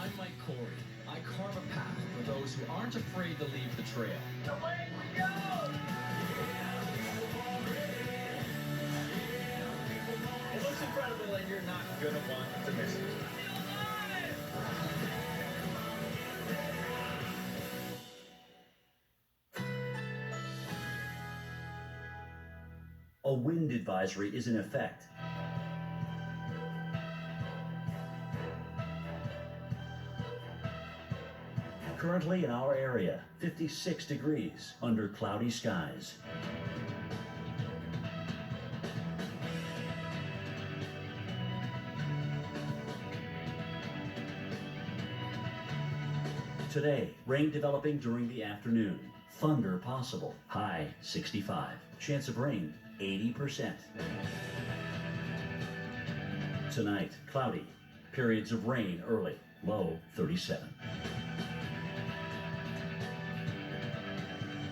I'm Mike Corey. I carve a path for those who aren't afraid to leave the trail. Away we go! It looks incredible and you're not going to want to miss it. A wind advisory is in effect. Currently in our area, 56 degrees under cloudy skies. Today, rain developing during the afternoon. Thunder possible, high 65. Chance of rain, 80%. Tonight, cloudy. Periods of rain early, low 37.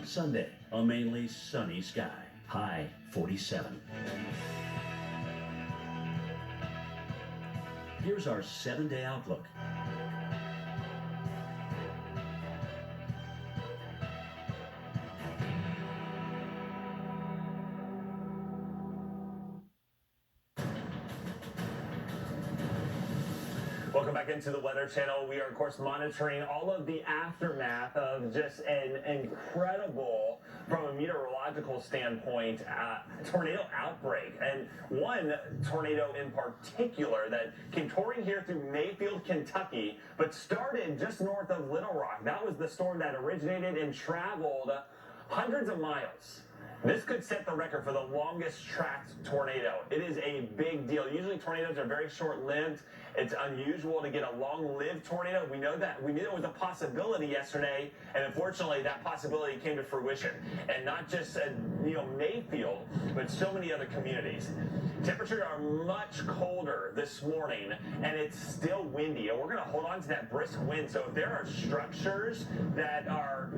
Sunday, a mainly sunny sky, high 47. Here's our 7-day outlook. Welcome back into the Weather Channel. We are, of course, monitoring all of the aftermath of just an incredible, from a meteorological standpoint, tornado outbreak. And one tornado in particular that came touring here through Mayfield, Kentucky, but started just north of Little Rock. That was the storm that originated and traveled hundreds of miles. This could set the record for the longest tracked tornado. It is a big deal. Usually tornadoes are very short-lived. It's unusual to get a long-lived tornado. We know that. We knew there was a possibility yesterday, and unfortunately that possibility came to fruition. And not just Mayfield, but so many other communities. Temperatures are much colder this morning, and it's still windy. And we're going to hold on to that brisk wind. So if there are structures that are,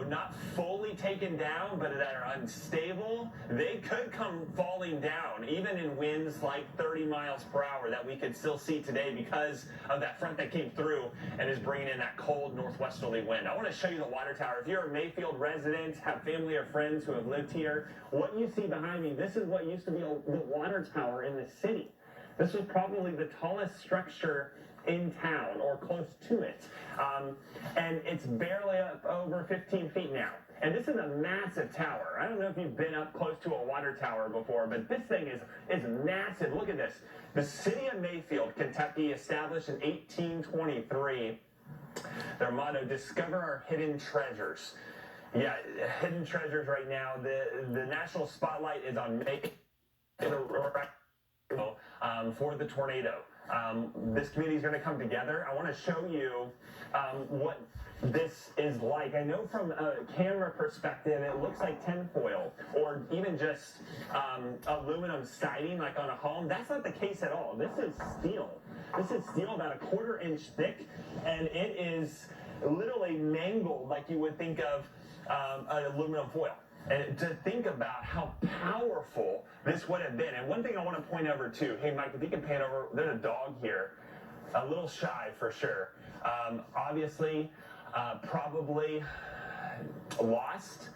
not fully taken down, but that are unstable, they could come falling down, even in winds like 30 miles per hour that we could still see today because of that front that came through and is bringing in that cold northwesterly wind. I want to show you the water tower. If you're a Mayfield resident, have family or friends who have lived here, what you see behind me, this is what used to be the water tower in the city. This was probably the tallest structure in town or close to it. And it's barely up over 15 feet now. And this is a massive tower. I don't know if you've been up close to a water tower before, but this thing is massive. Look at this. The city of Mayfield, Kentucky, established in 1823. Their motto, discover our hidden treasures. Yeah, hidden treasures right now. The national spotlight is on Mayfield for the tornado. This community is going to come together. I want to show you what this is like. I know from a camera perspective, it looks like tinfoil or even just aluminum siding like on a home. That's not the case at all. This is steel. This is steel about a 1/4 inch thick, and it is literally mangled like you would think of aluminum foil. And to think about how powerful this would have been. And one thing I want to point over to, hey Mike, if you can pan over, there's a dog here, a little shy for sure. Obviously, probably lost,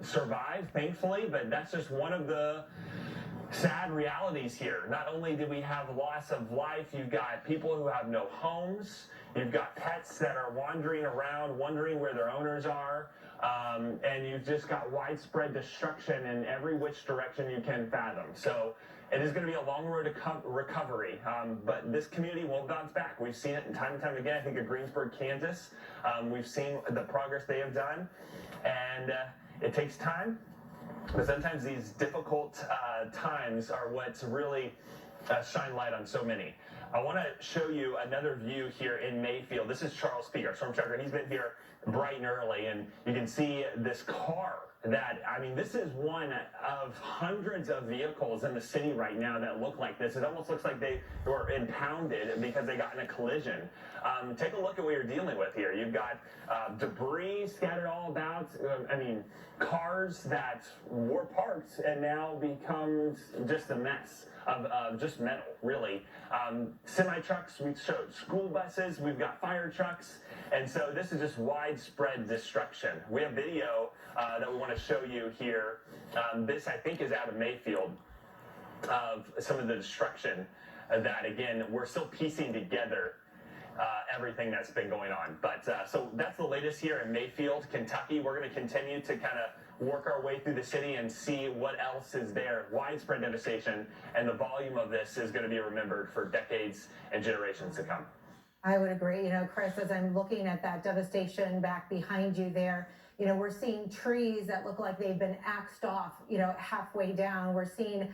survived thankfully, but that's just one of the sad realities here. Not only do we have loss of life, you've got people who have no homes, you've got pets that are wandering around, wondering where their owners are. And you've just got widespread destruction in every which direction you can fathom. So it is going to be a long road to recovery, but this community will bounce back. We've seen it time and time again. I think of Greensburg, Kansas. We've seen the progress they have done, and it takes time, but sometimes these difficult times are what's really shine light on so many. I want to show you another view here in Mayfield. This is Charles Peak, our storm tracker. He's been here bright and early, and you can see this car that, I mean, this is one of hundreds of vehicles in the city right now that look like this. It almost looks like they were impounded because they got in a collision. Take a look at what you're dealing with here. You've got debris scattered all about. I mean, cars that were parked and now becomes just a mess of just metal, really. Semi-trucks, we showed school buses, we've got fire trucks, and so this is just widespread destruction. We have video that we want to show you here. This, I think, is out of Mayfield, of some of the destruction that, again, we're still piecing together everything that's been going on. But so that's the latest here in Mayfield, Kentucky. We're going to continue to kind of work our way through the city and see what else is there. Widespread devastation, and the volume of this is going to be remembered for decades and generations to come. I would agree. You know, Chris, as I'm looking at that devastation back behind you there, you know, we're seeing trees that look like they've been axed off, you know, halfway down. We're seeing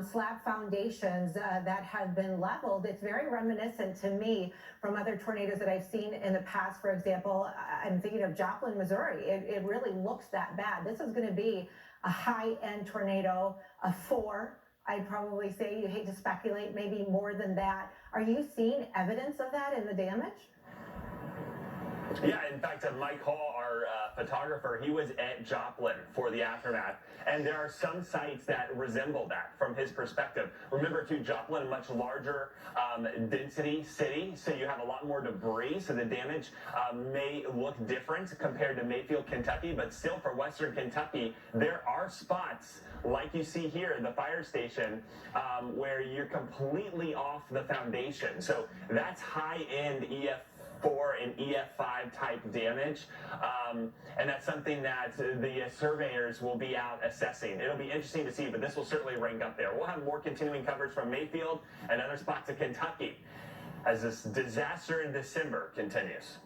slab foundations that have been leveled. It's very reminiscent to me from other tornadoes that I've seen in the past. For example, I'm thinking of Joplin, Missouri. It really looks that bad. This is going to be a high-end tornado, a 4. I'd probably say, you hate to speculate, maybe more than that. Are you seeing evidence of that in the damage? Yeah, in fact, Mike Hall, our photographer, he was at Joplin for the aftermath, and there are some sites that resemble that from his perspective. Remember, too, Joplin, a much larger density city, so you have a lot more debris, so the damage may look different compared to Mayfield, Kentucky, but still for Western Kentucky, there are spots like you see here in the fire station where you're completely off the foundation. So that's high-end EF4 and EF5 type damage, and that's something that the surveyors will be out assessing. It'll be interesting to see, but this will certainly rank up there. We'll have more continuing coverage from Mayfield and other spots of Kentucky as this disaster in December continues.